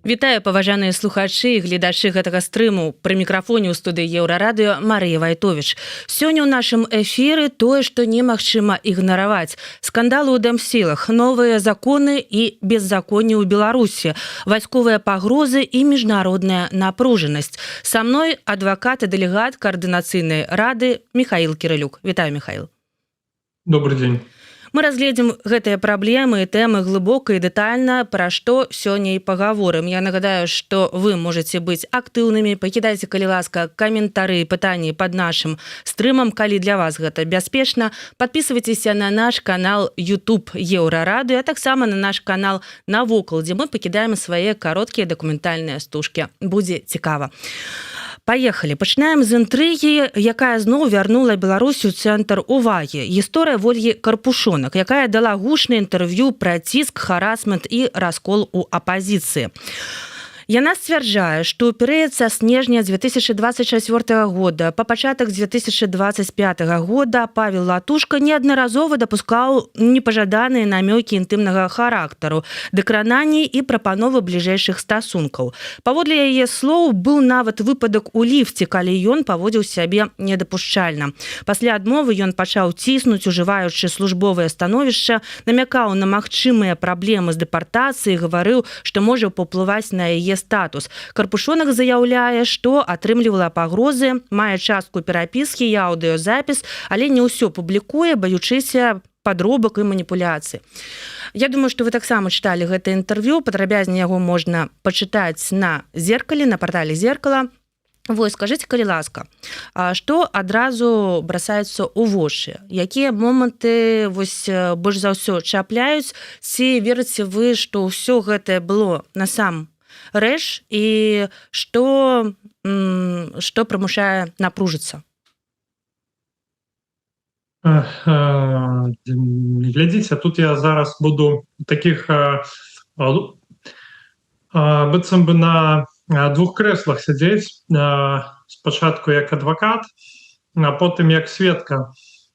Вітаю, паважаныя слухачы і гледачы гэтага стрыму. Пры мікрафоне ў студыі Еўрарадыё Марыя Вайтовіч. Сёння ў нашым эфіры тое, што немагчыма ігнараваць. Скандалы ў Дэмсілах, новыя законы і беззаконне ў Беларусі, вайсковыя пагрозы і міжнародная напружанасць. Са мной адвакат і дэлегат Координацыйнай рады Михаил Кирилюк. Вітаю, Михаил. Добрый день. Мы разгледзім гэтыя праблемы і тэмы глыбока і дэтальна, пра што сёння і пагаворым. Я нагадаю, што вы можаце быць актыўнымі, пакідайце, калі ласка, каментары і пытанні пад нашым стрымам, калі для вас гэта бяспечна. Падпісвайцеся на наш канал YouTube Еўрарадыё, а таксама на наш канал Навокал, дзе мы пакідаем свае кароткія дакументальныя стужкі. Будзе цікава. Паехалі. Пачынаем з інтрыгі, якая зноў вярнула Беларусь у цэнтр увагі. Гісторыя Ольгі Карпушонак, якая дала гучнае інтэрв'ю пра ціск, харасмент і раскол у апазіцыі. Яна сцвярджае, што ў перыяд са снежня 2024 года па пачатак 2025 года Павел Латушка неаднаразова дапускаў непажаданыя намёкі інтымнага характару, дэкрананні і прапановы бліжэйшых стасункаў. Паводле яе слоў, быў нават выпадак у ліфце, калі ён паводзіў сябе недапушчальна. Пасля адмовы ён пачаў ціснуць, ужываючы службовае становішча, намякаў на магчымыя праблемы з дэпартацыяй, гаварыў, што можа паўплываць на яе статус. Карпушонак заяўляе, што атрымлівала пагрозы, мае частку перапіскі і аўдыёзапіс, але не ўсё публікуе, баючыся падробак і маніпуляцый. Я думаю, што вы таксама чыталі гэта інтэрв'ю, падрабязней яго можна пачытаць на Зеркале, на партале Зеркала. Вось, скажыце, калі ласка, што адразу бросаецца ў вочы? Якія моманты вось больш за ўсё чапляюць? Ці верыце вы, што ўсё гэтае было насам рэч і што прымушае напружыцца? Глядзіце, тут я зараз буду таких быццам бы на двух крэслах сядзець, спачатку як адвакат, а потым як сведка,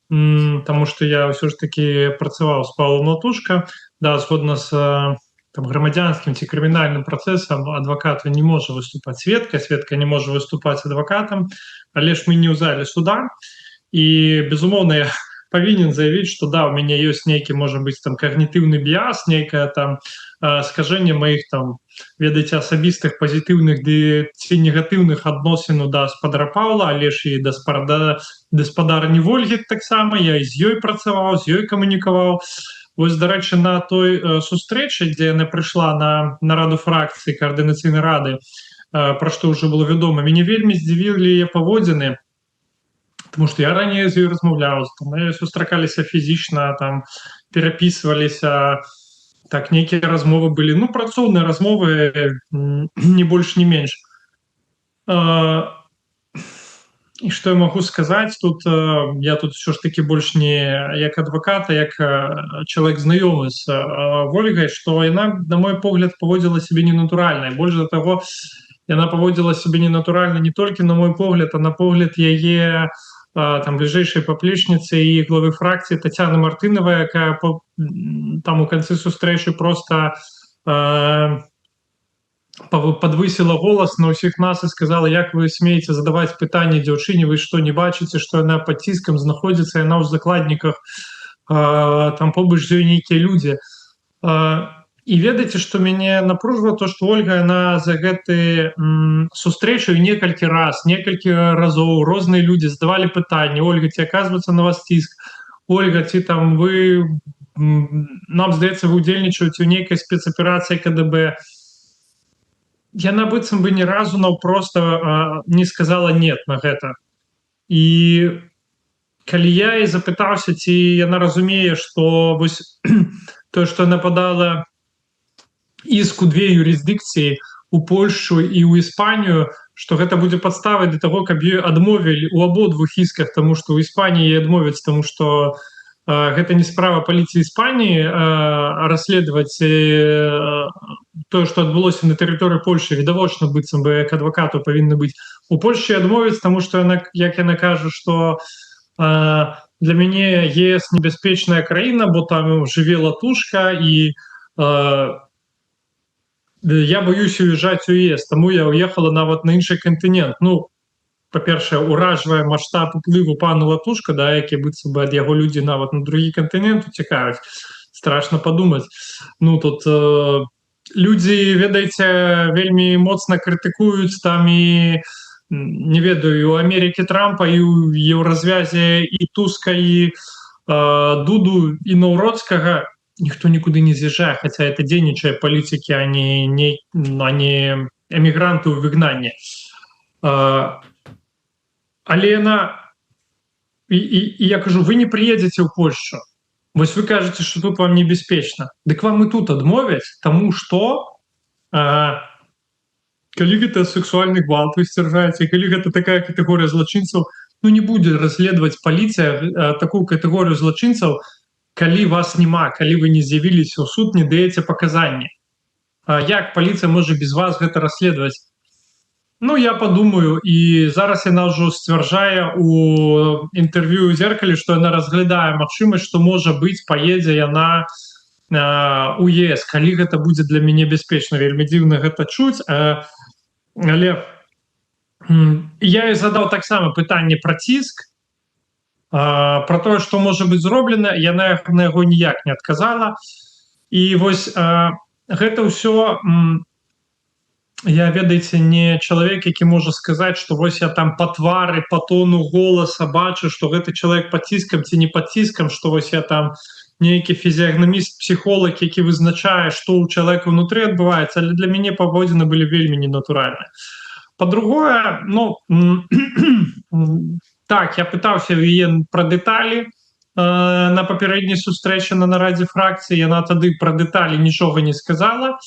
таму што я ўсё ж таки працаваў з Павлом Латушка, да, згодна з грамадзянскім ці крымінальным працэсам адвакат не можа выступаць сведкай, сведка не можа выступаць адвакатам, але ж мы не ў зале суда, і безумоўна я павінен заявіць, што да, у мяне ёсць нейкі, можа быць, там когнітыўны біяс, нейкае там скажэнне маіх там, ведаеце, асабістых пазітыўных ці негатыўных адносін да спадара Паўла, але ж і да гаспадарні Вольгі таксама, я і з ёй працаваў, з ёй камунікаваў. Вось, дарэчы, на той сустрэчы, дзе яна прыйшла на нараду фракцыі Координацыйнай рады, пра што ўжо было вядома, мяне вельмі здзівілі яе паводзіны, тому што я раней з ёй размаўляў, мы сустракаліся фізічна, там перапісваліся, так, нейкія размовы былі, ну, працоўныя размовы, не больш, не менш. І што я магу сказаць, тут я тут ўсё ж таки больш не як адвакат, а як чалавек знаёмы з Вольгай, што яна, на мой погляд, паводзіла сябе ненатуральна. Больш за таго, яна паводзіла сябе ненатуральна не толькі на мой погляд, а на погляд яе там бліжэйшай паплечніцы і главы фракцыі Тацяны Мартынавай, якая там у канцы сустрэчы проста подвысила голос на ўсіх нас і сказала, як вы смееце задаваць пытанні дзяўчыне, вы што, не бачыце, што яна пад ціскам знаходзіцца, яна ў закладніках, там побач з ёй нейкія людзі. І ведаеце, што мяне напружвала то, што Ольга, яна за гэты сустрэчу некалькі разоў розныя людзі задавалі пытанні: Ольга, ці аказваецца на вас ціск? Ольга, ці там вы, нам здаецца, вы удзельнічаеце ў нейкай спецаперацыі КДБ. Яна быццам бы ні разу наўпроста не сказала нет на гэта. І калі я і запытаўся, ці яна разумее, што вось тое, што яна падала іск у две юрысдыкцыі, у Польшу і ў Іспанію, што гэта будзе падставай для таго, каб ёй адмовілі ў абодвух ісках, таму што ў Іспаніі адмовяць, таму што гэта не справа паліцыі Іспаніі расследаваць тое, што адбылося на тэрыторыі Польшы. Відавочна, быццам бы як адвакату павінна быць у Польшчы адмовіць, таму што яна, як яна кажа, што для мяне ЕС небяспечная краіна, бо там жыве Латушка, і я боюсь уезжать у ЕС, тому я уехала нават на інший континент. Ну, па-першае, уражвае маштаб уплыву пана Латушка, да, які быццам бы ад яго людзі нават на другі кантынент уцякаюць. Страшно падумаць. Ну, тут людзі, ведаеце, вельмі моцна крытыкуюць там і, не ведаю, у Амерыкі Трампа і ў еўразвязе і Туска, і Дуду, і Наўродскага. Никто никуда не з'їжджає, хотя это денежные политики, а не эмигранты у выгнании. Але я кажу, вы не приедете в Польшу. Вось вы кажете, что тут вам небяспечна. Дык вам и тут адмовяць, тому что калі гэта сексуальны гвалт вы сцвярджаеце, калі гэта такая катэгорыя злачынцаў, ну не будзе расследаваць паліцыя такую катэгорыю злачынцаў, калі вас няма, калі вы не з'явіліся ў суд, не даеце паказанні. Як паліцыя можа без вас гэта расследаваць? Ну, я падумаю, і зараз яна ўжо сцвярджае у інтэрв'ю ў «Зеркалі», што яна разглядае магчымасць, што, можа быць, паедзе яна у ЕС. Калі гэта будзе для мяне бяспечна, вельмі дзіўна гэта чуць. Але я ёй задаў таксама пытанне пра ціск, про тое, што можа быць зроблена, яна на яго ніяк не адказала. І вось гэта ўсё, я, ведаеце, не чалавек, які можа сказаць, што вось я там па твары, па тону голаса бачу, што гэты чалавек пад ціскам ці не пад ціскам, што вось я там нейкі фізіягнаміст, псіхолог, які вызначае, што ў чалавека ўнутры адбываецца, але для мяне паводзіны былі вельмі ненатуральныя. Па-другое, ну, так, я пытаўся яе пра дэталі на папярэдняй сустрэчы на нарадзе фракцыі, яна тады пра дэталі нічога не сказала.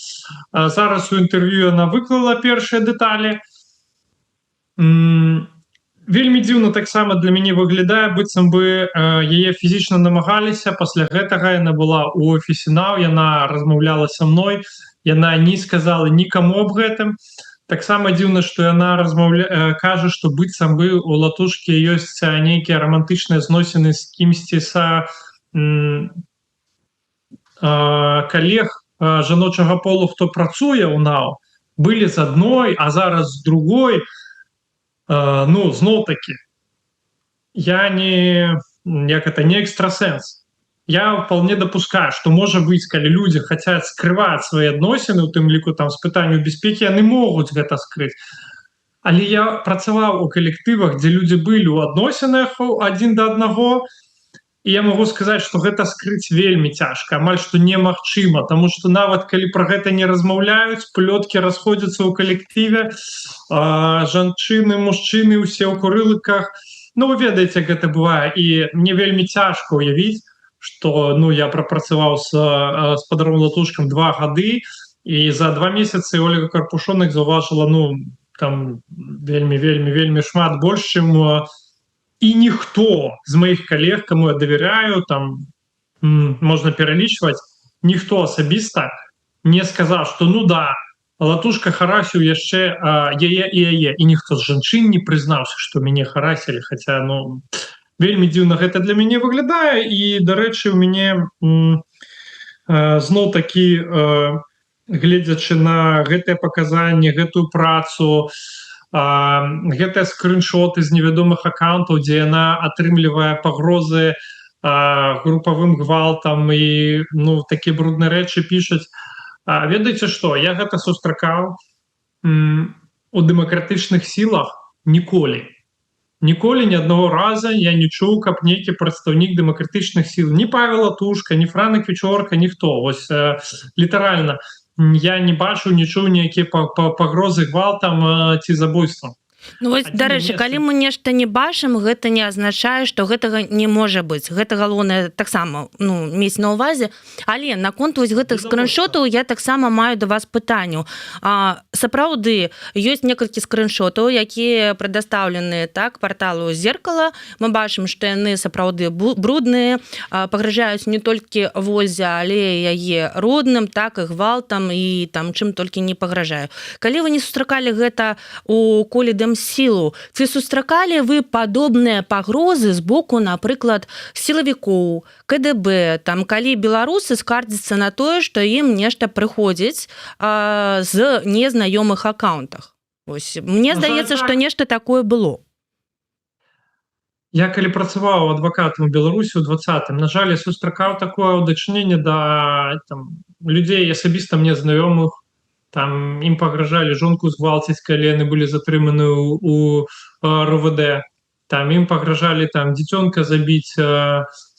Зараз у інтэрв'ю яна выклала першыя дэталі. Вельмі дзіўна таксама для мяне выглядае, быццам бы яе фізічна намагаліся, пасля гэтага яна была ў офісе НАУ, яна размаўляла са мной, яна не сказала нікаму аб гэтым. Таксама дзіўна, што яна кажа, што быццам бы у Латушкі ёсць нейкія рамантычныя зносіны з кімсьці са калег жаночага полу, хто працуе ў НАУ, былі з адной, а зараз з другой. Ну, зноў-такі, я не экстрасэнс. Я вполне допускаю, что, может быть, калі люди хотят скрывать свои адносіны, у тым ліку там з пытанню бяспекі, яны могуць гэта скрыць. Але я працаваў у калектывах, дзе людзі былі ў адносінах адзін да аднаго, і я могу сказаць, што гэта скрыць вельмі цяжка, амаль што немагчыма, таму што нават калі пра гэта не размаўляюць, плёткі расходзяцца ў калектыве, жанчыны, мужчыны, усе ў курылках. Ну, вы ведаеце, гэта бывае, і мне вельмі цяжка ўявіць, што, ну, я прапрацаваў з спадаром Латушкам 2 гады, і за 2 месяцы Ольга Карпушонак заўважыла, ну, там вельмі шмат больш, чым і ніхто з маіх калег, каму я давяряю, там можна пералічваць, ніхто асабіста не сказаў, што ну да, Латушка харасіў яшчэ яе, і ніхто з жанчын не прызнаўся, што мяне харасілі, хаця, ну, вельмі дзіўна гэта для мяне выглядае. І, дарэчы, у мяне зноў-такі, гледзячы на гэтыя паказанні, гэтую працу, гэтыя скрыншоты з невядомых аккаунтаў, дзе яна атрымлівае пагрозы групавым гвалтам і, ну, такія брудныя рэчы пішуць. Ведаеце што, я гэта сустракаў у дэмакратычных сілах ніколі. Ніколі, ні аднаго раза я не чуў, каб нейкі прадстаўнік дэмакратычных сіл, ні Павел Латушка, ні Франак Вечорка, ніхто. Вось літаральна я не бачыў, не чуў ніякія пагрозы гвалтам ці забойствам. Ну, вось, дарэчы, калі мы нешта не бачым, гэта не азначае, што гэтага не можа быць. Гэта галоўнае таксама, ну, мець на ўвазе. Але наконт вось гэтых скрыншотаў я таксама маю да вас пытанняў. Сапраўды, ёсць некалькі скрыншотаў, якія прадастаўлены так парталу «Зеркала». Мы бачым, што яны сапраўды брудныя, пагражаюць не толькі Вользе, але яе родным, так і гвалтам, і там чым толькі не пагражаю. Калі вы не сустракалі гэта у коле сілу. Ці сустракалі вы падобныя пагрозы з боку, напрыклад, сілавікоў, КДБ, там, калі беларусы скардзяцца на тое, што ім нешта прыходзіць з незнаёмых аккаунтах? Ось, мне здаецца, што нешта такое было. Я калі працаваў адвакатам у Беларусі ў 20-м, на жаль, я сустракаў такое дачыненне да людзей асабіста мне знаёмых. Там ім пагражалі жонку згвалціць, калі яны былі затрыманы у РВД. Там ім пагражалі там дзіцёнка забіць.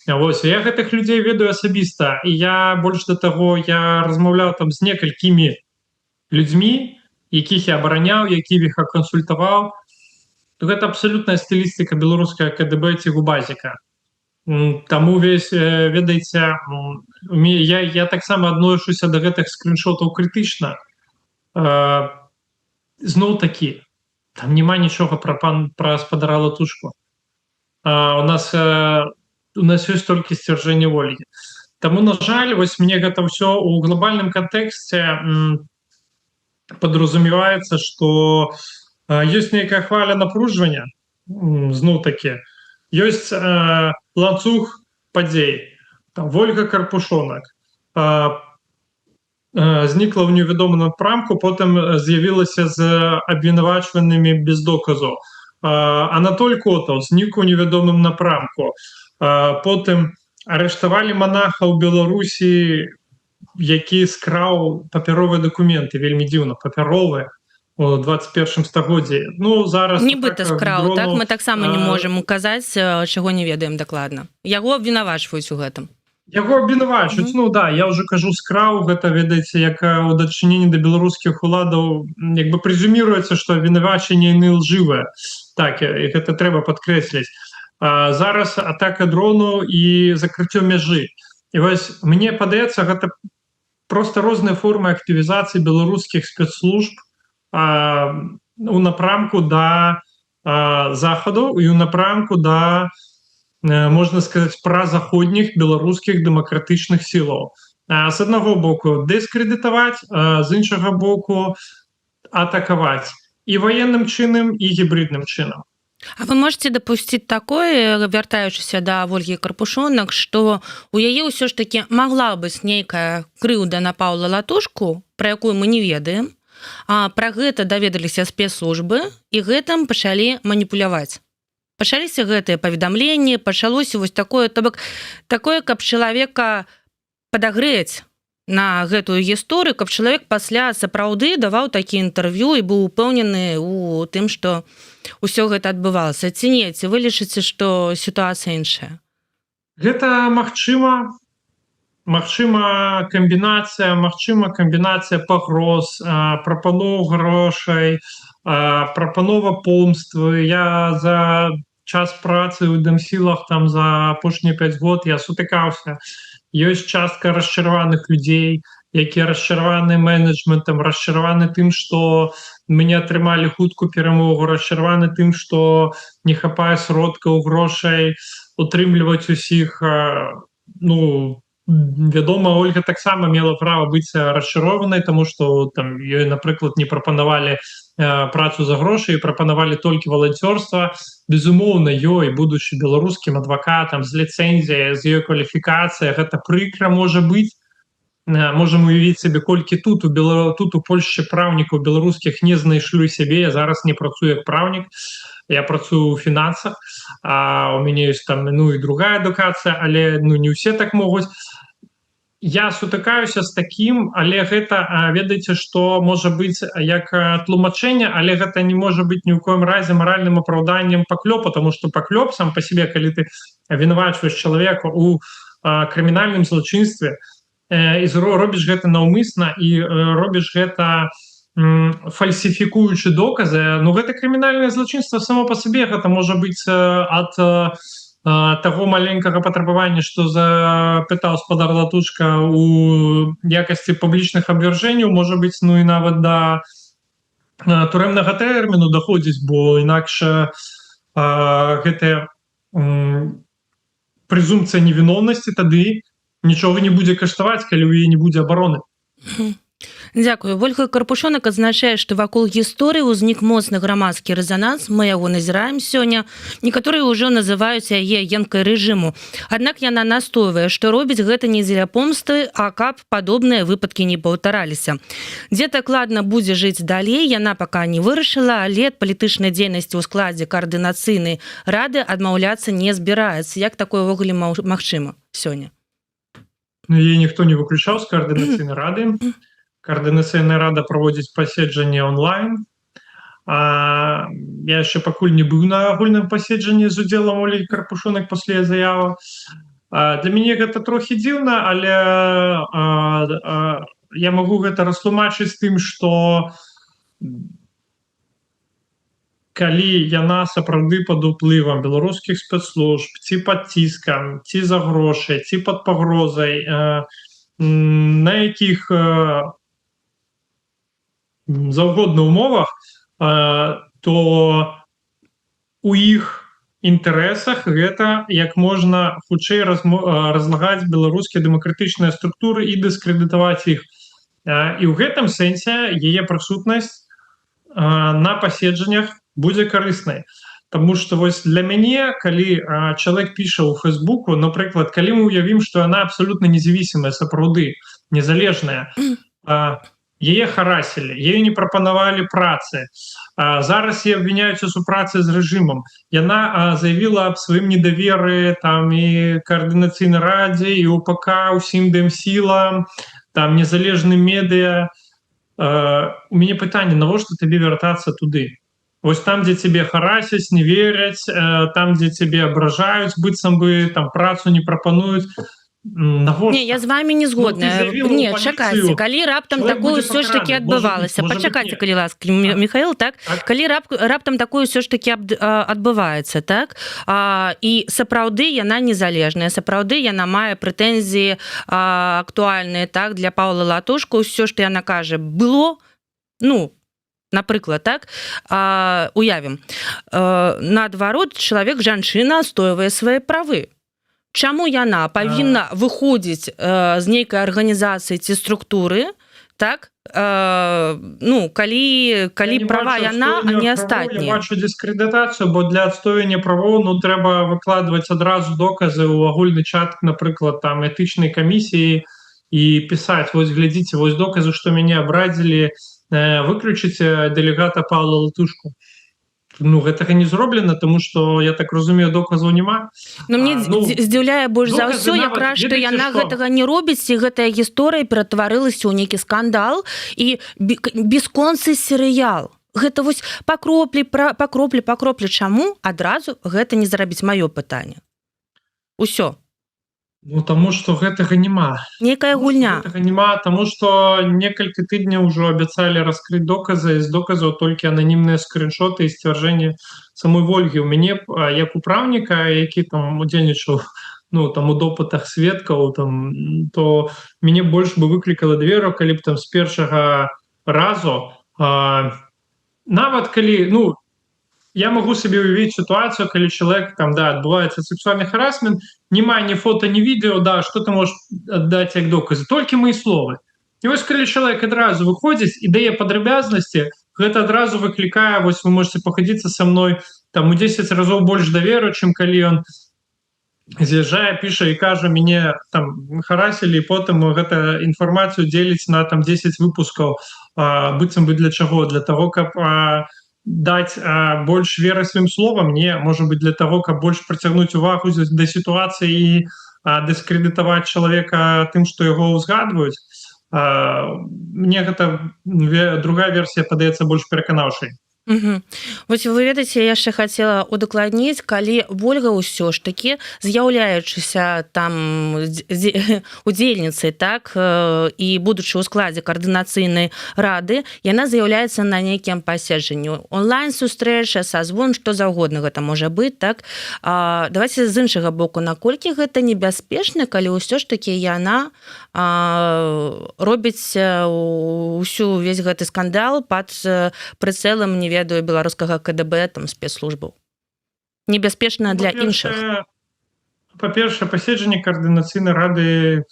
Вось, я гэтых людзей ведаю асабіста. І я больш да таго, я размаўляў там з некалькімі людзьмі, якіх я абараняў, якіх я кансультаваў. Гэта абсалютная стылістыка беларуская КДБ ці губазіка. Таму весь, ведаеце, я таксама адношуся да гэтых скриншотаў крытычна. Зноў такі, там няма нічога пра спадара Латушку. У нас ёсць толькі сцвярджэнне Ольгі. Таму, на жаль, вось мне гэта ўсё ў глобальным кантэксце падразумеваецца, што ёсць нейкая хваля напружвання, зноў такі, ёсць ланцуг падзей. Там Ольга Карпушонак знікла ў невядомым напрамку, потым з'явілася з абвінавачванымі без доказу. Анатоль Котаў знік у невядомым напрамку. Потым арыштавалі манаха ў Беларусі, які скраў папяровыя дакументы, вельмі дзіўна, папяровыя, у 21 стагоддзі. Ну, зараз... Нібыта скраў, так? Мы таксама не можам указаць, чаго не ведаем дакладна. Яго абвінавачваюць у гэтым. Яго абвінавачваюць, ну да, я ўжо кажу скраў, гэта, ведаеце, як у дачыненні да беларускіх уладаў, як бы прэзюміруецца, што абвінавачанне яны лжывыя. Так, і гэта трэба падкрэсліць. Зараз атака дрону і закрыццё мяжы. І вось, мне падаецца, гэта проста розныя формы актывізацыі беларускіх спецслужб у напрамку да захаду і у напрамку да, можна сказаць, празаходніх беларускіх дэмакратычных сілаў. З аднаго боку дыскрэдытаваць, з іншага боку атакаваць і ваенным чынам, і гібридным чынам. А вы можете дапусціць такое, вяртаючыся да Ольгі Карпушонак, што у яе ўсё ж такі магла быць нейкая крыўда на Паўла Латушку, пра якую мы не ведаем, а пра гэта даведаліся спецслужбы і гэтым пачалі маніпуляваць. Пачаліся гэтыя паведамленні, пачалося вось такое, то бок такое, каб чалавека падагрэць на гэтую гісторыю, каб чалавек пасля сапраўды даваў такі інтэрв'ю і быў упэўнены ў тым, што ўсё гэта адбывалася. Ці не, ці вы лічыце, што сітуацыя іншая? Гэта магчыма камбінацыя пагроз, прапаноў грошай, прапанова помствы. Я за час працы ў дэмсілах там за апошнія 5 год я сутыкаўся. Ёсць частка расчараваных людзей, якія расчараваны менеджментам, расчараваны тым, што мы не атрымалі хуткую перамогу, расчараваны тым, што не хапае сродкаў, грошай, утрымліваць усіх. Ну, вядома, Ольга таксама мела права быць расчарованай, таму што там ёй, напрыклад, не прапанавалі працу за грошы і прапанавалі толькі валанцёрства. Безумоўна, ёй, будучы беларускім адвакатам з ліцэнзіяй, з ёй кваліфікацыя, гэта прыкра можа быць. Можам уявіць сабе, колькі тут у Польшчы праўнікаў беларускіх не знайшлі сябе. Я зараз не працую як праўнік, я працую ў фінансах, у мяне ёсць там, ну, і другая адукацыя, але ну, не ўсе так могуць. Я сутыкаюся з такім, але гэта, ведаеце, што можа быць як тлумачэнне, але гэта не можа быць ні ў коім разе маральным апраўданнем паклёпа, таму што паклёп сам па сабе, калі ты абвінавачваеш чалавека ў крымінальным злачынстве, і робіш гэта наўмысна і робіш гэта фальсіфікуючы доказы, ну гэта крымінальнае злачынства само па сабе, гэта можа быць ад таго маленькага патрабавання, што запытаў спадар Латушка у якасці публічных абвяржэнняў, можа быць, ну і нават да турэмнага тэрміну даходзіць, бо інакш гэтая прэзумпцыя невіновнасці тады нічога не будзе каштаваць, калі ў яе не будзе абароны. Дзякую. Вольга Карпушонак адзначае, што вакол гісторыі ўзнік моцны грамадскі рэзананс, мы яго назіраем сёння. Некаторыя ўжо называюць яе енкай рэжыму. Аднак яна настойвае, што робіць гэта не дзеля помсты, а каб падобныя выпадкі не паўтараліся. Дзе дакладна будзе жыць далей, яна пака не вырашыла, але ад палітычнай дзейнасці ў складзе каардынацыйнай рады адмаўляцца не збіраецца. Як такое ўвогуле магчыма сёння? Ну, яе ніхто не выключаў з каардынацыйнай рады. Координаційна рада проводить паседжанні онлайн. Я ще пакуль не быў на агульным паседжанні з удзелам Олі Карпушонак пасля заявы. Для мяне гэта трохі дзіўна, але я магу гэта растлумачыць тым, што калі яна сапраўды пад уплывам беларускіх спецслужб, ці пад ціскам, ці за грошы, ці пад пагрозай, на якіх заўгодна умовах, то у іх інтарэсах гэта як можна хутчэй разлагаць беларускія дэмакратычныя структуры і дыскрэдытаваць іх. І ў гэтым сэнсе яе прысутнасць на паседжаннях будзе карыснай. Таму што вось для мяне, калі чалавек піша ў Фейсбуку, напрыклад, калі мы ўявім, што яна абсалютна незавісімая, сапраўды незалежная, яе харасілі, яе не прапанавалі працы. Зараз яе абвіняюць у супрацы з рэжымам. Яна заявіла аб сваім недаверы там і каардынацыйнай радзе, і УПК, усім дэмсілам, там незалежным медыа. У мяне пытанне, навошта табе вяртацца туды? Вось там, дзе цябе харасяць, не веряць, там, дзе цябе абражаюць, быццам бы там працу не прапануюць. Не, я з вами не згодная. Не, чакайце, калі раптам такое ўсё ж таки адбывалася. Пачакайце, калі ласка, Михаил, так? Калі раптам такое ўсё ж таки адбываецца, так? І сапраўды яна незалежная, сапраўды яна мае прэтэнзіі актуальныя, так, для Паўла Латушко, ўсё, што яна кажа, было, ну, напрыклад, так, уявім, наадварот, чалавек, жанчына адстойвае свае правы. Чаму яна павінна выходзіць з нейкай арганізацыі ці структуры, так, ну, калі права яна, а не астатнія? Я бачу дыскрэдытацыю, бо для адстоення правоў, ну, трэба выкладваць адразу доказы ў агульны чат, напрыклад, там, этычнай камісіі і пісаць, вось, глядзіце, вось доказы, што мяне абрадзілі, выключыце дэлегата Паўла Латушку. Ну, гэтага не зроблена, тому што, я так разумею, доказаў няма. Ну, мне здзіўляе больш за ўсё якраз, што яна гэтага не робіць, і гэтая гісторыя ператварылася ў нейкі скандал і бясконцы серыял. Гэта вось па кроплі. Чаму адразу гэта не зрабіць? Маё пытанне. Усё. Ну, таму што гэтага няма. Нейкая гульня. Гэтага няма, таму што некалькі тыдняў ужо абяцалі раскрыць доказы, з доказаў толькі ананімныя скриншоты і сцвярджэнне самой Вольгі. У мяне, як управніка, які там удзельнічаў, ну, там у допытах сведкаў, там, то мяне больш бы выклікала даверу, калі б там з першага разу, нават калі, ну, я могу себе уявить ситуацию, когда человек, там, да, отбывается сексуальный харассмент, нема ни фото, ни видео, да, что ты можешь отдать как доказы, только мои слова. И вот когда человек одразу выходит и дает подробязности, это одразу выкликая, вот вы можете походиться со мной, там, у 10 разов больше доверия, чем когда он з'язджае, піша і кажа, мяне там харасілі, і потым гэта інфармацыю дзеліць на там 10 выпускаў, быццам бы для чаго? Для того, каб даць больш веры сваім словам? Не, можа быть, для того, каб больш прыцягнуць увагу да сітуацыі і дыскрэдытаваць чалавека тым, што яго ўзгадваюць. Мне гэта другая версія падаецца больш пераканаўшай. Вось вы ведаеце, я яшчэ хацела удакладніць, калі Вольга ўсё ж такі, з'яўляючыся там удзельніцай, так, і будучы ў складзе каардынацыйнай рады, яна з'яўляецца на нейкім паседжанні. Онлайн-сустрэча, сазвон, што заўгодна гэта можа быць, так. Давайце з іншага боку, наколькі гэта небяспечна, калі ўсё ж такі яна робіць увесь гэты скандал пад прыцэлам, не ведаю, беларускага КДБ, там, спецслужбаў. Небяспечна для іншых. Па-першае, паседжанні каардынацыйнай рады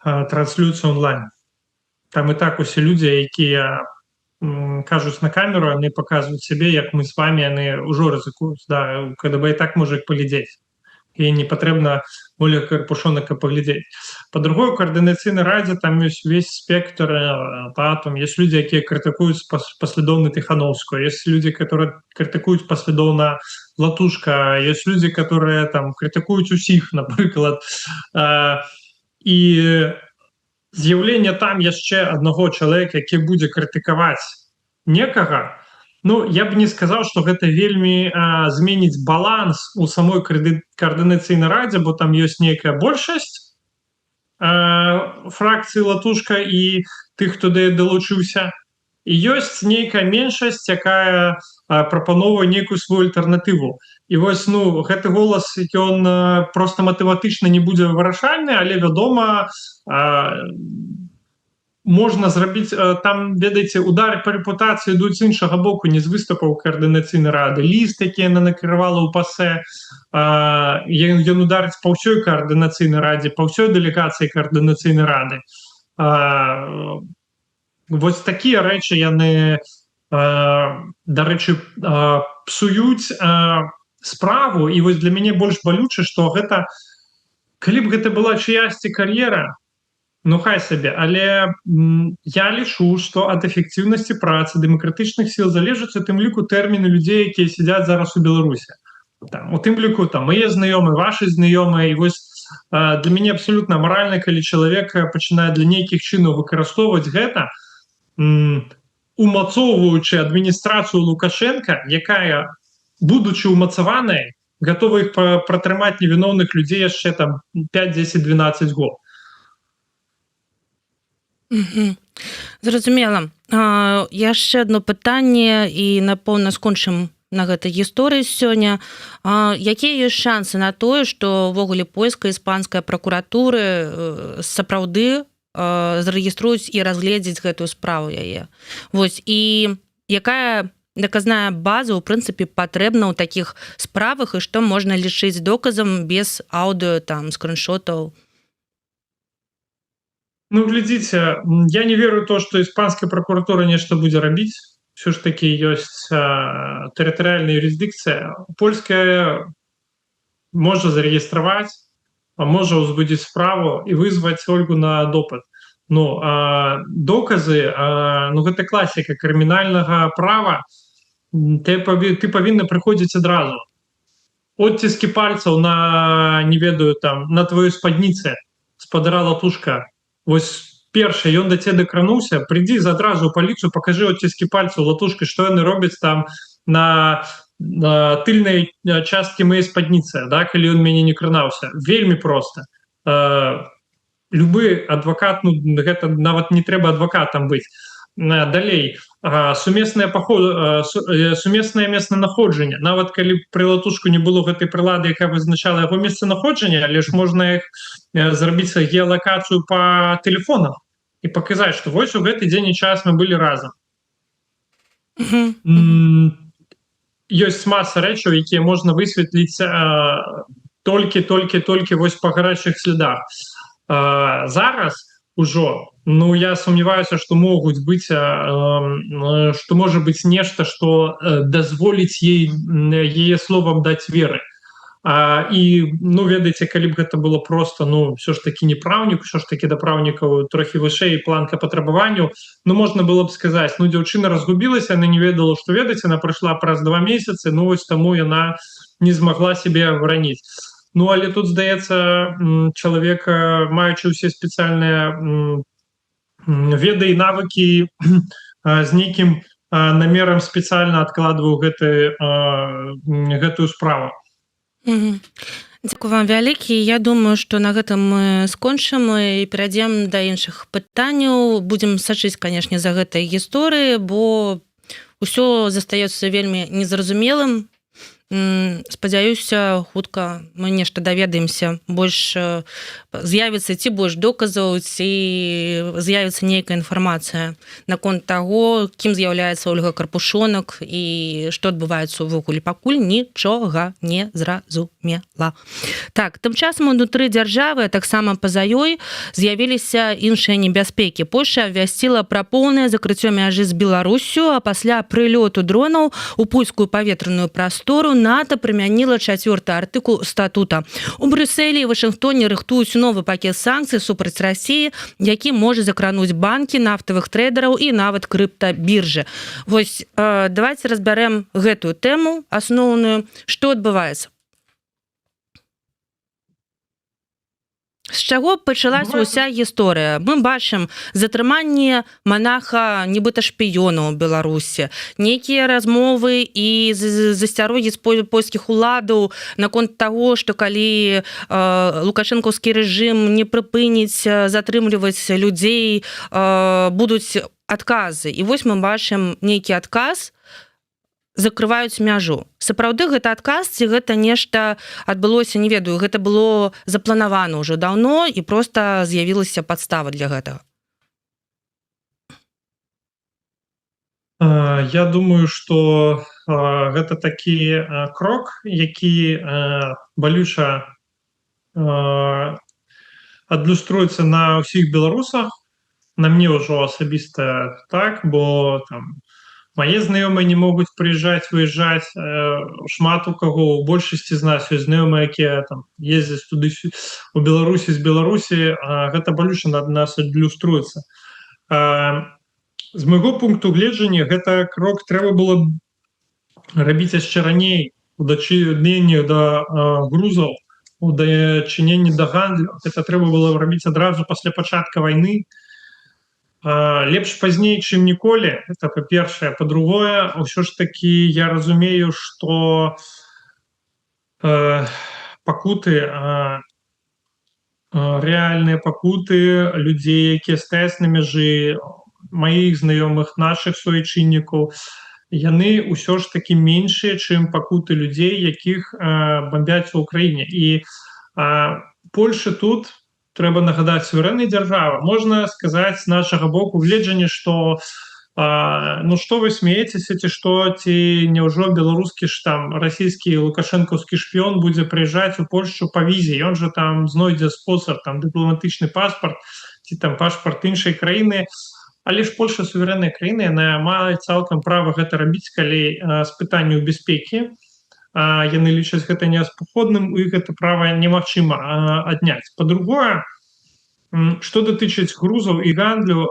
транслююцца онлайн. там і так усе людзі, якія кажуць на камеру, яны паказваюць сябе, як мы з вами, яны ўжо рызыкуюць. Да, КДБ і так можа іх паглядзець. І не патрэбна Оля Карпушонака паглядзець. Па-другое, у Коаардынацыйнай радзе там ёсць увесь спектр, там есть людзі, якія крытыкуюць паслядоўна Тыхановскую, есть людзі, которые крытыкуюць паслядоўна Латушка, есть людзі, которые там крытыкуюць усіх, напрыклад. І з'яўленне там яшчэ аднаго чалавека, які будзе крытыкаваць некага, ну, я б не сказаў, што гэта вельмі зменіць баланс у самой Коаардынацыйнай радзе, бо там ёсць нейкая большасць фракцыі Латушка і тых, хто далучыўся. І ёсць нейкая меншасць, якая прапановвае нейкую сваю альтэрнатыву. І вось, ну, гэты голас, ён проста матэматычна не будзе вырашальны, але, вядома, можна зрабіць, там, ведаеце, удары па рэпутацыі ідуць з іншага боку, не з выступаў Коаардынацыйнай рады. Ліст, які яна накіравала ў ПАСЕ, ён ударыць па ўсёй Коаардынацыйнай радзе, па ўсёй дэлегацыі Коаардынацыйнай рады. Вось такія рэчы яны, дарэчы, псуюць справу. І вось для мяне больш балюча, што гэта, калі б гэта была чыясьці кар'ера, ну, хай сабе, але я лічу, што ад эфектыўнасці працы дэмакратычных сіл залежыць у тым ліку тэрміны людзей, якія сядзяць зараз у Беларусі. Там, у тым ліку там мае знаёмыя, вашы знаёмыя. І вось для мяне абсалютна маральна, калі чалавек пачынае для нейкіх чынаў выкарыстоўваць гэта, умацоўваючы адміністрацыю Лукашенка, якая, будучы умацаванай, гатова іх пратрымаць невіноўных людзей яшчэ там 5, 10, 12 год. Зразумела. Яшчэ одно пытанне, і напэўна скончым на гэтай гісторыі сёння. Якія ёсць шансы на тое, што ўвогуле польская, іспанская пракуратуры сапраўды зарэгіструюць і разгледзяць гэтую справу яе? Вось, і якая доказная база, у прынцыпе, патрэбна ў такіх справах, і што можна лічыць доказам без аўдыо, там, скриншотаў? Ну, глядзіце, я не веру то, што іспанская пракуратура нешта будзе рабіць. Все ж таки ёсць тэрытарыяльная юрысдыкцыя. Польская можа зарэгістраваць, можа ўзбудзіць справу і вызваць Ольгу на допыт. Ну, доказы, ну, гэта класіка крымінальнага права. Ты павінна прыходзіць адразу. Оціскі пальцаў на, не ведаю, там, на твоёй спадніцы спадара Латушка. Вось першае, ён да цябе дакрануўся, прыйдзі адразу ў паліцыю, пакажы оціскі пальцаў Латушкі, што яны робяць там на тыльнай часткі маёй спадніцы, да, калі ён мяне не кранаўся. Вельмі проста. Любы адвакат, ну, гэта нават не трэба адвакатам быць. Далей, сумеснае месцанаходжанне. Нават калі пры Латушку не было гэтай прылады, якая вызначала яго месцанаходжанне, але ж можна іх зрабіць геалакацыю па тэлефонах і паказаць, што вось у гэты дзень і час мы былі разам. Ёсць маса рэчаў, якія можна высветліць толькі вось па гарачых слядах. Зараз ужо, ну, я сумняваюся, што могуць быць, што можа быць нешта, што дазволіць яе словам даць веры. І, ну, ведаеце, калі б гэта было просто, ну, все ж таки не праўнік, все ж таки да праўнікаў трохі вышэй планка патрабаванняў, ну, можна было б сказаць, ну, дзяўчына разгубілася, яна не ведала, што ведаць, яна прыйшла праз 2 месяцы, ну, вось таму яна не змагла сябе вараніць. Ну, але тут, здаецца, чалавек, маючы ўсе спецыяльныя веды і навыкі, з нейкім намерам спецыяльна адкладваў гэтую справу. Дзякую вам вялікі. Я думаю, што на гэтым мы скончым і перайдзем да іншых пытанняў. Будзем сачыць, канешне, за гэтай гісторыяй, бо ўсё застаецца вельмі незразумелым. Спадзяюся, хутка мы нешта даведаемся, больш з'явіцца ці больш доказаў, ці з'явіцца нейкая інфармацыя наконт таго, кім з'яўляецца Ольга Карпушонак і што адбываецца ўвогуле. Пакуль нічога не зразумела. Так, тым часам унутры дзяржавы, таксама па-за ёй, з'явіліся іншыя небяспекі. Польшча абвясціла пра поўнае закрыццё мяжы з Беларуссю, а пасля прылёту дронаў у польскую паветраную прастору НАТО прымяніла 4-й артыкул статута. У Брюсселі і Вашынгтоне рыхтуюць новы пакет санкцый супраць Расіі, які можа закрануць банкі, нафтавых трэйдераў і нават крыптабіржы. Вось, давайте разбярем гэтую тэму асноўную. Што адбываецца? З чаго пачалася ўся гісторыя? Мы бачым затрыманне манаха нібыта шпіёнаў у Беларусі, нейкія размовы і засцярогі з польскіх уладаў наконт таго, што калі лукашэнкаўскі рэжым не прыпыніць затрымліваць людзей, будуць адказы. І вось мы бачым нейкі адказ, закрываюць мяжу. Сапраўды гэта адказ, ці гэта нешта адбылося, не ведаю, гэта было запланавана ўжо даўно і проста з'явілася падстава для гэтага? Я думаю, што гэта такі крок, які балюча адлюструецца на ўсіх беларусах, на мне ўжо асабіста так, бо там мае знаёмыя не могуць прыязджаць, выязджаць, шмат у каго, у большасці з нас ёсць знаёмыя, якія там ездзяць туды у Беларусі, з Беларусі, гэта балюча на нас адлюструецца. З майго пункту гледжання гэта крок трэба было рабіць яшчэ раней у дачыненні да грузаў, у дачыненні да гандлю. Гэта трэба было рабіць адразу пасля пачатка вайны. Лепш пазней, чым ніколі, это па-першае. Па-другое, ўсё ж такі я разумею, што пакуты, рэальныя пакуты людзей, якія стаяць на мяжы, маіх знаёмых, нашых суайчыннікаў, яны ўсё ж такі меншыя, чым пакуты людзей, якіх бамбяць у Ўкраіне. І Польша тут, трэба нагадаць, суверэнная дзяржава. Можна сказаць з нашага боку гледжання, што ну што вы смеецеся, ці што, ці няўжо беларускі ж там расійскі лукашэнкаўскі шпіён будзе прыязджаць у Польшчу па візе, ён жа там знойдзе спосаб, там дыпламатычны паспарт ці там пашпарт іншай краіны. Але ж Польша суверэнная краіна, яна мае цалкам права гэта рабіць, калі з пытанняў бяспекі яны лічаць гэта неаспаходным, і гэта права немагчыма адняць. Па-другое, што датычыць грузаў і гандлю,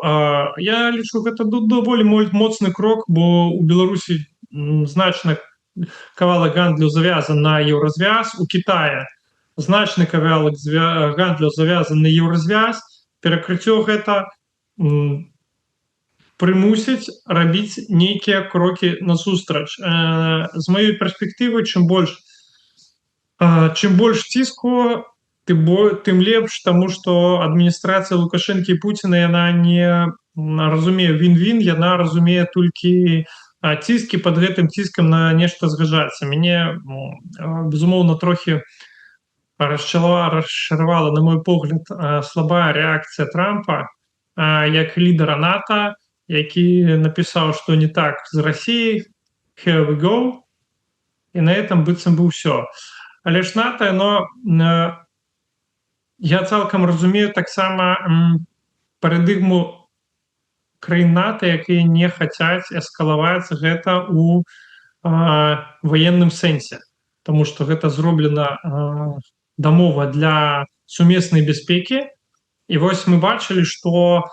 я лічу, гэта даволі моцны крок, бо у Беларусі значны кавалак гандлю завязан на еўразвяз, у Кітае значны кавалак гандлю завязан на еўразвяз. Перакрыццё гэта прымусіць рабіць нейкія крокі насустрач. З маёй перспектывы, чым больш ціску, тым лепш, таму што адміністрацыя Лукашэнкі і Пуціна, яна не разумее він-він, яна разумее толькі ціскі, пад гэтым ціскам на нешта згаджацца. Мяне, безумоўна, трохі расчаравала, на мой погляд, слабая рэакцыя Трампа як лідара НАТО, які напісаў, што не так з Расіяй, here we go, і на этом быццам бы ўсё. Але ж НАТО, я цалкам разумею таксама парадыгму краін НАТО, якія не хацяць эскалаваць гэта ў ваенным сэнсе, таму што гэта зроблена дамова для сумеснай бяспекі. І вось мы бачылі, што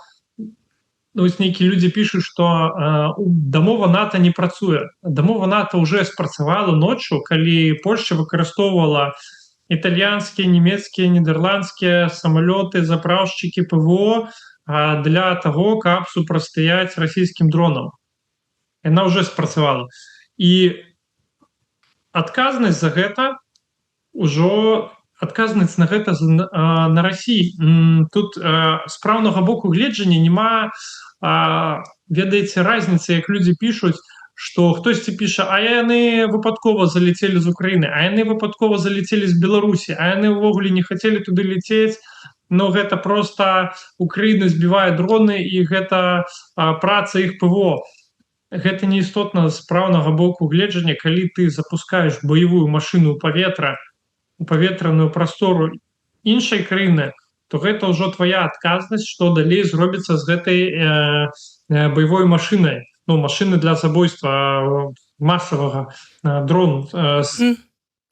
вось нейкія людзі пішуць, што дамова НАТО не працуе. Дамова НАТО ўжо спрацавала ноччу, калі Польшча выкарыстоўвала італьянскія, нямецкія, нідэрландскія самалёты, запраўшчыкі ПВО для таго, каб супрацьстаяць расійскім дронам. Яна ўжо спрацавала. І адказнасць за гэта ўжо адказнасць на гэта на Расіі. Тут з праўнага боку гледжання няма, ведаеце, разніцы, як людзі пішуць, што хтосьці піша, а яны выпадкова залетелі з Украіны, а яны выпадкова залетелі з Беларусі, а яны ўвогуле не хацелі туды летець. Но гэта просто Украіна збівае дроны і гэта праца іх ПВО. Гэта не істотна з праўнага боку гледжання, калі ты запускаеш баявую машыну ў паветра, у паветраную прастору іншай краіны, то гэта ўжо твоя адказнасць, што далей зробіцца з гэтай баявой машынай, ну, машыны для забойства масавага дрону.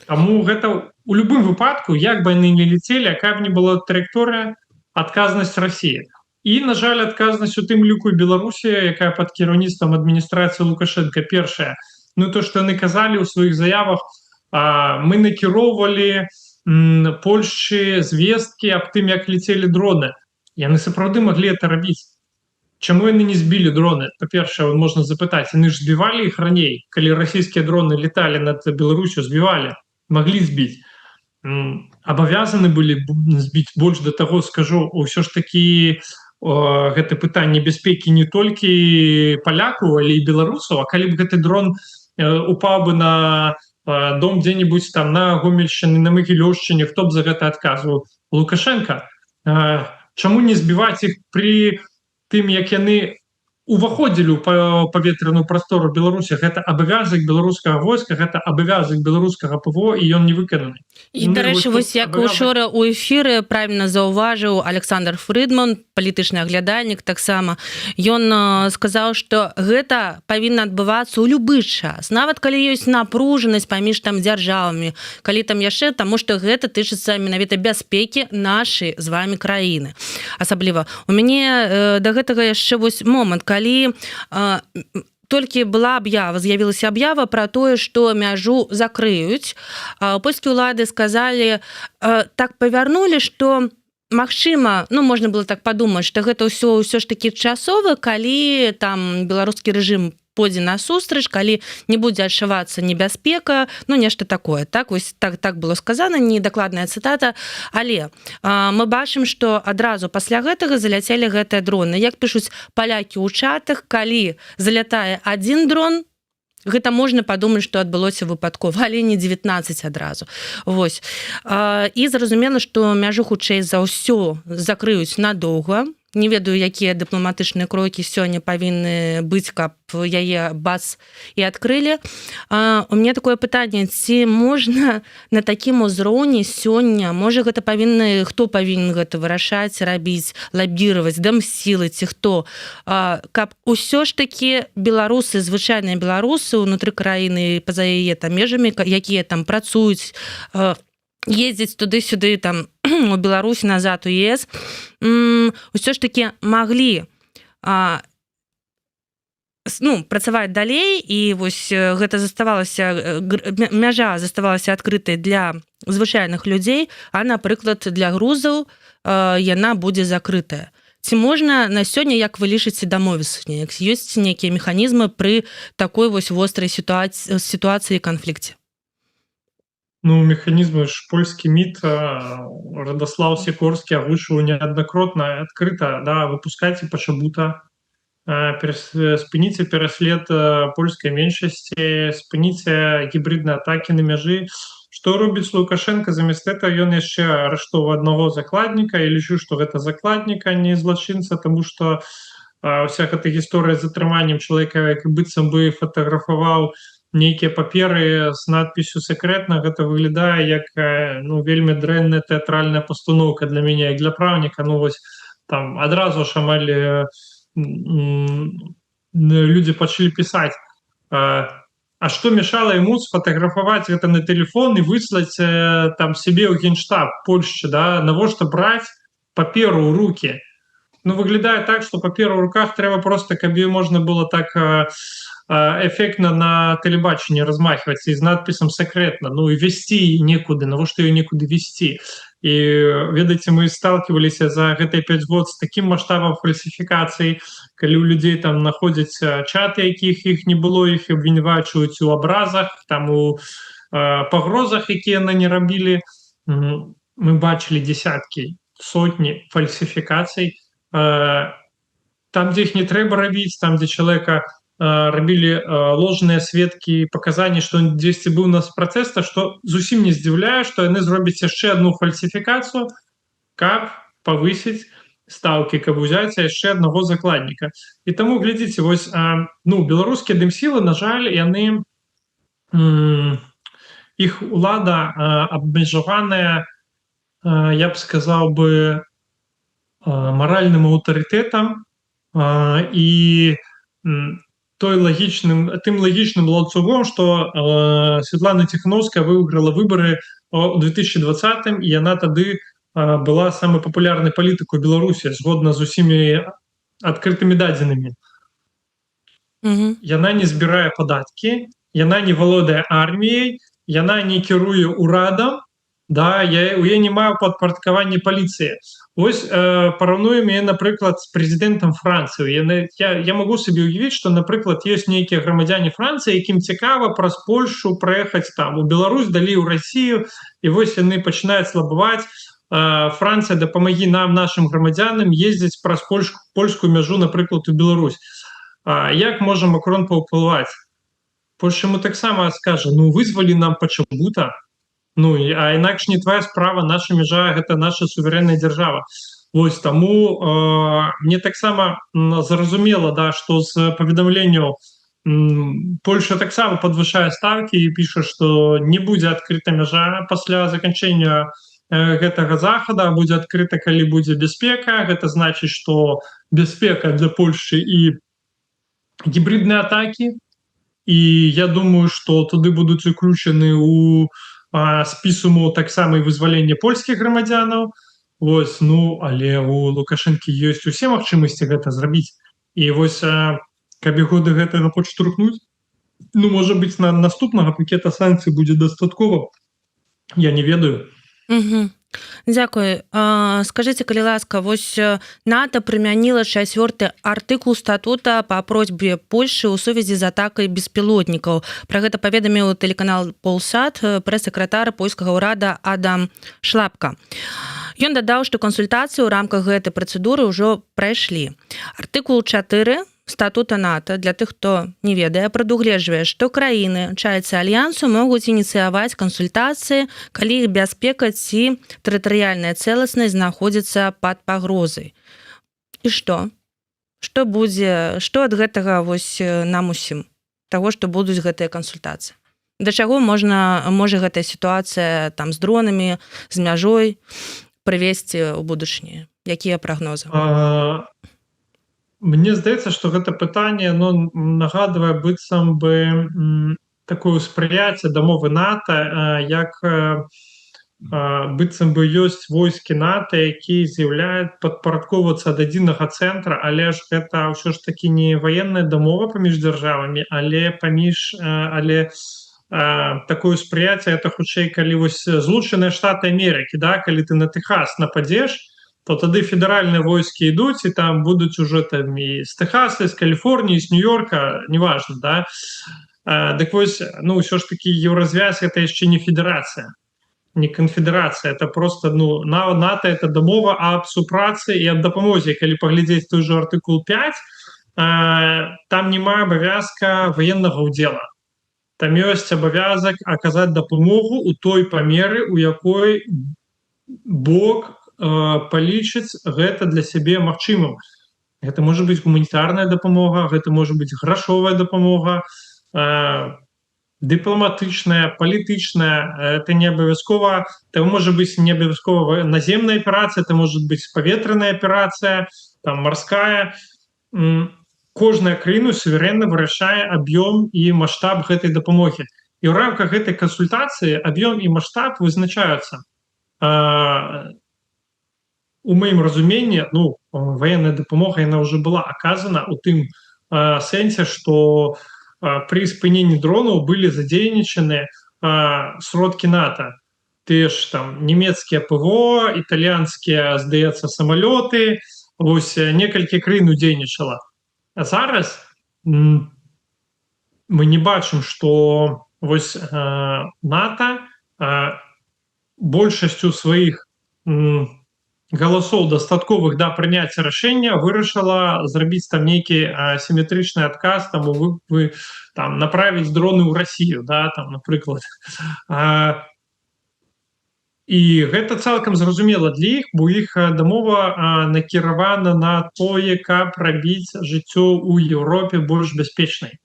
Таму гэта у любым выпадку, як бы яны не летелі, якая б не была траекторыя, адказнасць Расіі. І, на жаль, адказнасць у тым ліку Беларусі, якая пад кіраўніцтвам адміністрацыі Лукашенка першая. Ну, то, што яны казалі ў сваіх заявах, мы накіроўвалі Польшчы звесткі аб тым, як летелі дроны. Яны сапраўды маглі это рабіць. Чаму яны не збілі дроны? Па-першае, можна запытаць, яны ж збівалі іх раней, калі расійскія дроны леталі над Беларусю, збівалі, маглі збіць. Абавязаны былі збіць. Больш да таго скажу, ўсё ж такі гэта пытанне бяспекі не толькі палякаў, але і беларусаў. А калі б гэты дрон упаў бы на дом дзе-небудзь там на Гомельшчыне, на Магілёўшчыне, хто б за гэта адказваў? Лукашенка. Чаму не збіваць іх пры тым, як яны уваходзілі ў паветраную прастору Беларусі? Гэта абавязак беларускага войска, гэта абавязак беларускага ПВО, і ён не выкананы. І, дарэчы, вось як учора ў эфіры правільна заўважыў Александр Фрыдман, палітычны аглядальнік таксама, ён сказаў, што гэта павінна адбывацца ў любы час, нават калі ёсць напружанасць паміж там дзяржавамі, калі там яшчэ, таму што гэта тычыцца менавіта бяспекі нашай з вамі краіны. Асабліва у мяне да гэтага яшчэ вось момант, калі толькі была аб'ява, з'явілася аб'ява пра тое, што мяжу закрыюць. Польскія ўлады сказалі, так павярнулі, што магчыма, ну, можна было так падумаць, што гэта ўсё ж такі часова, калі там беларускі рэжым пойдзе насустрач, калі не будзе адчувацца небяспека, ну, нешта такое. Так, вось так было сказана, не дакладная цытата, але мы бачым, што адразу пасля гэтага заляцелі гэтыя дроны. Як пішуць палякі ў чатах, калі залятае адзін дрон, гэта можна падумаць, што адбылося выпадкова, але не 19 адразу. Вось. І зразумела, што мяжу хутчэй за ўсё закрыюць надоўга. Не ведаю, якія дыпламатычныя крокі сёння павінны быць, каб яе бац і адкрылі. У мяне такое пытанне, ці можна на такім узроўні сёння, можа гэта павінны, хто павінен гэта вырашаць, рабіць, лабіраваць, дамсілы ці хто, каб усё ж такі беларусы, звычайныя беларусы ўнутры краіны, па-за яе там межамі, якія там працуюць, ездзіць туды-сюды, там, у Беларусь, назад у ЕС, усё ж такі маглі працаваць далей, і вось гэта заставалася, мяжа заставалася адкрытай для звычайных людзей, а, напрыклад, для грузаў яна будзе закрытая. Ці можна на сёння, як вы лічыце, дамовіцца? Ёсць нейкія механізмы пры такой вось вострай сітуацыі і канфлікце? Ну, механізмы ж польскі МІД Радослав Сікорскі агучыў неаднакратна адкрыта, да, выпускайце пачабута, спыніце пераслед польскай меншасці, спыніце гібридныя атакі на мяжы. Што робіць Лукашенко? Замест этого ён яшчэ арыштоўвае аднаго закладніка. Я лічу, што гэта закладнік, а не злачынца, таму што ўся гэта гісторыя з затрыманнем чалавека, які быццам бы фатаграфаваў нейкія паперы з надпісю «Секретна», гэта выглядае як, ну, вельмі дрэнная тэатральная пастаноўка для мяне, як для праўніка. Ну, вось там адразу ж амаль людзі пачалі пісаць, а што мешала яму сфатаграфаваць гэта на тэлефон і выслаць там сябе ў генштаб Польшчы, да? Навошта браць паперу ў рукі? Ну, выглядае так, што паперу ў руках трэба проста, каб ёй можна было так эфектна на тэлебачанні размахиваць і з надпісам «Секретна». Ну, і весці некуды, навошта ёй некуды весці? І, ведаеце, мы сталкиваліся за гэтыя 5 год з такім маштабам фальсіфікацый, калі ў людзей там находзяць чаты, якіх іх не было, іх абвінавачваюць у абразах, там у пагрозах, якія яны не рабілі. Мы бачылі дзесяткі, сотні фальсіфікацый. Там, дзе іх не трэба рабіць, там, дзе чалавека рабілі ложныя сведкі паказанні, што ён дзесьці быў на спрацэста, што зусім не здзіўляе, што яны зробяць яшчэ одну фальсіфікацыю, каб павысіць стаўкі, каб узяць яшчэ аднаго закладніка. І таму глядзіце, вось беларускія дымсілы, на жаль, яны іх улада абмежаваная, я б сказаў бы, маральным аўтарытэтам і тым лагічным ланцугом, што Святлана Ціхановская выйграла выбары ў 2020 і яна тады была самай папулярнай палітыкай у Беларусі згодна з усімі адкрытымі дадзенымі. Яна не збірае падаткі, яна не валодае арміяй, яна не кіруе урадам, да, у яе няма падпарадкавання паліцыі. Вось параўнуем яе, напрыклад, з прэзідэнтам Францыі. Я магу сабе ўявіць, што, напрыклад, ёсць нейкія грамадзяне Францыі, якім цікава праз Польшу праехаць там у Беларусь, далей у Расію, і вось яны пачынаюць лабаваць: Францыя, дапамагі нам, нашым грамадзянам, ездзіць праз польскую мяжу, напрыклад, у Беларусь. Як можа Макрон паўплываць? Польша яму таксама скажа: вызвалі нам пачабута, а інакш не твоя справа, наша мяжа — гэта наша суверэнная дзяржава. Вось таму мне таксама зразумела, да, што з паведамленняў Польша таксама падвышае ставкі і піша, што не будзе адкрыта мяжа пасля заканчэння гэтага захада, будзе адкрыта, калі будзе бяспека. Гэта значыць, што бяспека для Польшчы і гібридныя атакі. І я думаю, што туды будуць уключаны ў спіс умоў таксама і вызвалення польскіх грамадзянаў. Вось, але у Лукашэнкі ёсць усе магчымасці гэта зрабіць. І вось, каб яго да гэтага падштурхнуць, можа быць, на наступнага пакета санкцый будзе дастаткова. Я не ведаю. Дзякуй. Скажыце, калі ласка, вось НАТО прымяніла 4-й артыкул статута па просьбе Польшы ў сувязі з атакай беспілотнікаў. Пра гэта паведаміў тэлеканал Полсат прэс-сакратар польскага ўрада Адам Шлапка. Ён дадаў, што кансультацыі ў рамках гэтай працэдуры ўжо прайшлі. Артыкул 4 статута НАТО, для тых, хто не ведае, прадугледжвае, што краіны чальцы альянсу могуць ініцыяваць кансультацыі, калі іх бяспека ці тэрытарыяльная цэласнасць знаходзіцца пад пагрозай. І што? Што будзе, што ад гэтага вось нам усім? Таго, што будуць гэтыя кансультацыі? Да чаго можа гэтая сітуацыя там з дронамі, з мяжой прывесці ў будучыні? Якія прагнозы? Мне здаецца, што гэта пытанне нагадвае быццам бы такое ўспрыяцце да мовы НАТО, як быццам бы ёсць войскі НАТО, якія з'яўляюць падпарадковвацца ад адзінага цэнтра, але ж гэта ўсё ж такі не ваенная дамова паміж дзяржавамі, але такое ўспрыяцце — это хутчэй, калі вось Злучаныя Штаты Амерыкі, да, калі ты на Тэхас нападзеш, то тады федэральныя войскі ідуць, і там будуць ужо там і з Тэхаса, з Каліфорніі, з Нью-Йорка, неважна, да. Дык вось, ўсё ж такі еўразвяз — это яшчэ не федэрацыя, не канфедэрацыя, это просто, НАТО — это дамова аб супрацы і аб дапамозе. Калі паглядзець той жа артыкул 5, там няма абавязка ваеннага ўдзела. Там ёсць абавязак аказаць дапамогу ў той памеры, у якой бок палічыць гэта для сябе магчымым. Гэта можа быць гуманітарная дапамога, гэта можа быць грашовая дапамога, дыпламатычная, палітычная. Это не абавязкова, это можа быць не абавязкова наземная аперацыя, это можа быць паветраная аперацыя, там марская. Кожная краіна суверэнна вырашае аб'ём і маштаб гэтай дапамогі. І ў рамках гэтай кансультацыі аб'ём і маштаб вызначаюцца. У маім разуменні, ваенная дапамога, яна ўжо была аказана ў тым сэнсе, што пры спыненні дронаў былі задзейнічаны сродкі НАТО. Тыя ж там нямецкія ПВО, італьянскія, здаецца, самалёты, вось некалькі краін удзейнічала. А зараз мы не бачым, што вось НАТО большасцю сваіх галасоў дастатковых да прыняцця рашэння вырашыла зрабіць там нейкі сіметрычны адказ, там вы там направіць дроны ў Расію, да, там, напрыклад. І гэта цалкам зразумела для іх, бо іх дамова накіравана на тое, каб рабіць жыццё ў Еўропе больш бяспечнай.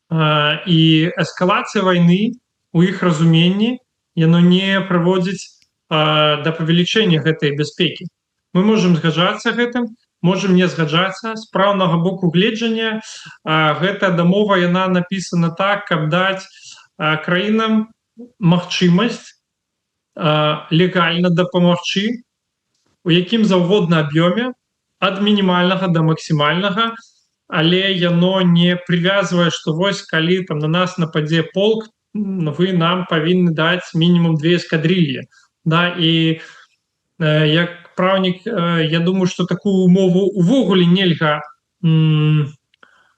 І эскалацыя вайны у іх разуменні яно не прыводзіць да павелічэння гэтай бяспекі. Мы можам згаджацца гэтым, можам не згаджацца. З праўнага боку гледжання гэтая дамова яна напісана так, каб даць краінам магчымасць легальна дапамагчы у якім заўгодна аб'ёме ад мінімальнага да максімальнага, але яно не прывязвае, што вось калі там на нас нападзе полк, вы нам павінны даць мінімум 2 эскадрильі. Да, і як праўнік, я думаю, што такую умову увогуле нельга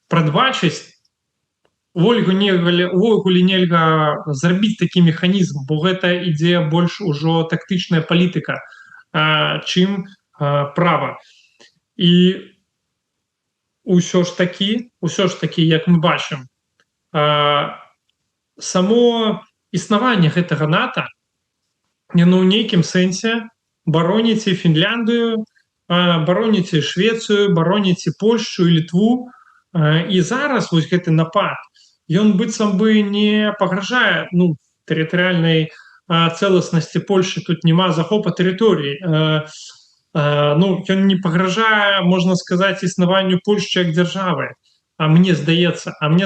прадбачыць, увогуле нельга зрабіць такі механізм, бо гэта ідзе больш ужо тактычная палітыка, чым права. І ўсё ж такі, як мы бачым, само існаванне гэтага НАТО, яно ў нейкім сэнсе бароніць і Фінляндыю, бароніць і Швецыю, бароніць і Польшчу і Літву. І зараз вось гэты напад, ён быццам бы не пагражае тэрытарыяльнай цэласнасці Польшы, тут няма захопа тэрыторыі. Ён не пагражае, можна сказаць, існаванню Польшчы як дзяржавы. Мне здаецца, ён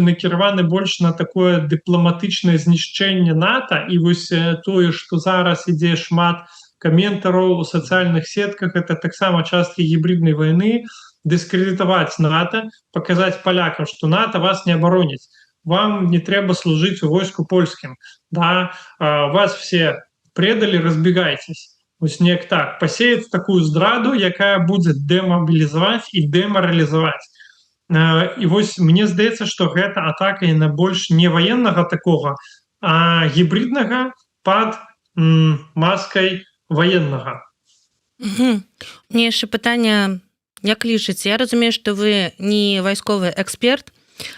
накіраваны больш на такое дыпламатычнае знішчэнне НАТО, і вось тое, што зараз ідзе шмат каментараў у сацыяльных сетках, это таксама часткі гібриднай вайны, дыскрэдытаваць НАТО, паказаць палякам, што НАТО вас не абароніць, вам не трэба служыць у войску польскім, да? Вас все предалі, разбегайтесь. Вось неяк так, пасеяць такую здраду, якая будзе дэмабілізаваць і дэмаралізаваць. І вось мне здаецца, што гэта атака і на больш не ваеннага такога, а гібриднага пад маскай ваеннага. Мне яшчэ пытанне, як лічыце? Я разумею, што вы не вайсковы эксперт,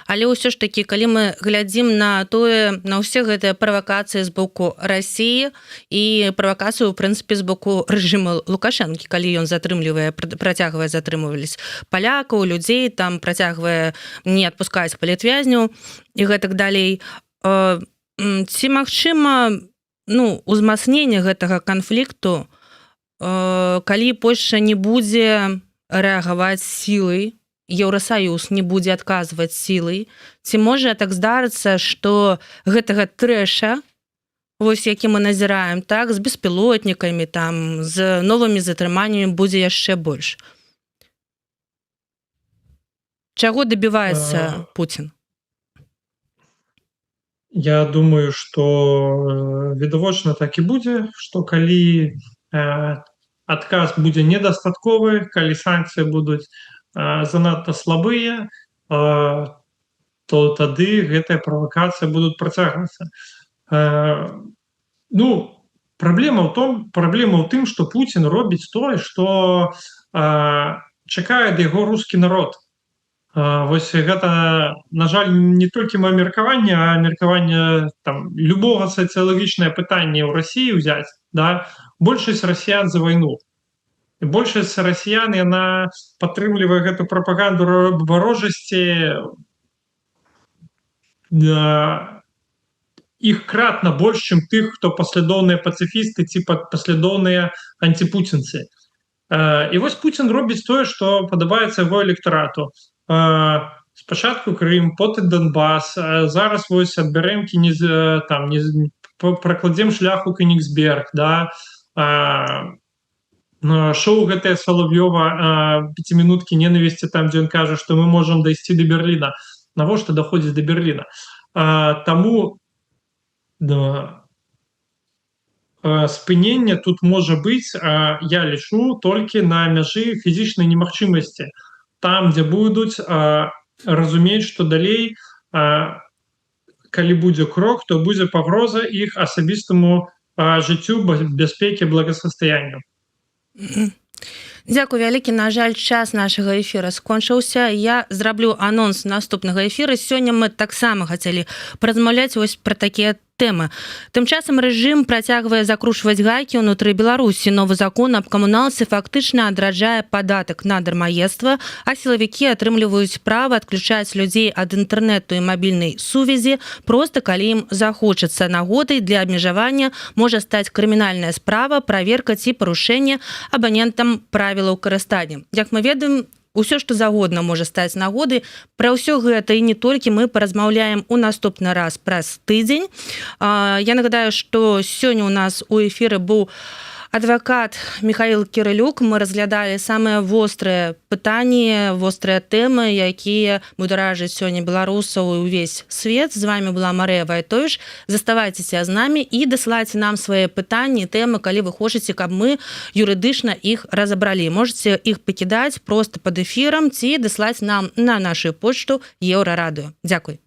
але ўсё ж такі, калі мы глядзім на ўсе гэтыя правакацыі з боку Расіі і правакацыю, у прынцыпе, з боку рэжыму Лукашэнкі, калі ён працягвае затрымліваць палякаў, людзей, там працягвае не адпускаць палітвязняў і гэтак далей. Ці магчыма узмацненне гэтага канфлікту, калі Польшча не будзе рэагаваць сілай, Еўрасаюз не будзе адказваць сілай? Ці можа так здарыцца, што гэтага трэша, вось які мы назіраем, так, з беспілотнікамі, там, з новымі затрыманнямі будзе яшчэ больш? Чаго дабіваецца Пуцін? Я думаю, што відавочна так і будзе, што калі адказ будзе недастатковы, калі санкцыі будуць занадта слабыя, то тады гэтыя правакацыі будуць працягвацца. Праблема ў тым, што Пуцін робіць тое, што чакае ад яго рускі народ. Вось гэта, на жаль, не толькі маё меркаванне, а меркаванне любога сацыялагічнае пытанне ў Расіі ўзяць, да? Большасць расіян за вайну. І большасць расіян, яна падтрымлівае гэту прапаганду варожасці, іх кратна больш, чым тых, хто паслядоўныя пацыфісты ці паслядоўныя антипуцінцы. І вось Пуцін робіць тое, што падабаецца яго электарату. Спачатку Крым, потым Донбас, зараз вось адбярэм пракладзем шлях у Кенігсберг, да? Шоу гэтае Салав'ёва 5-мінуткі ненавісці, там, дзе ён кажа, што мы можам дайсці да Берліна. Навошта даходзіць да Берліна? Таму спыненне тут можа быць, я лічу, толькі на мяжы фізічнай немагчымасці. Там, дзе будуць разумець, што далей, калі будзе крок, то будзе пагроза іх асабістаму жыццю, бяспекі, благасастаянню. Дзякуй вялікі. На жаль, час нашага эфіра скончыўся. Я зраблю анонс наступнага эфіра. Сёння мы таксама хацелі паразмаўляць вось пра такія тэмы. Тым часам рэжым працягвае закручваць гайкі ўнутры Беларусі. Новы закон аб камуналцы фактычна адраджае падатак на дармаедства, а сілавікі атрымліваюць права адключаць людзей ад інтэрнэту і мабільнай сувязі проста калі ім захочацца. Нагодай для абмежавання можа стаць крымінальная справа, праверка ці парушэнне абанентам правілаў карыстання. Як мы ведаем, усё, што загодна можа стаць нагодай. Пра ўсё гэта і не толькі мы паразмаўляем у наступны раз праз тыдзень. Я нагадаю, што сёння у нас у эфіры быў адвакат Михаил Кірылюк. Мы разглядалі самыя вострыя пытанні, вострыя тэмы, якія бударажаць сёння беларусаў і ўвесь свет. З вами была Марыя Вайтовіч. Заставайцеся з намі і дасылайце нам свае пытанні, тэмы, калі вы хочаце, каб мы юрыдычна іх разабралі. Можаце іх пакідаць проста пад эфірам ці даслаць нам на нашу почту Еўрарадыё. Дзякуй.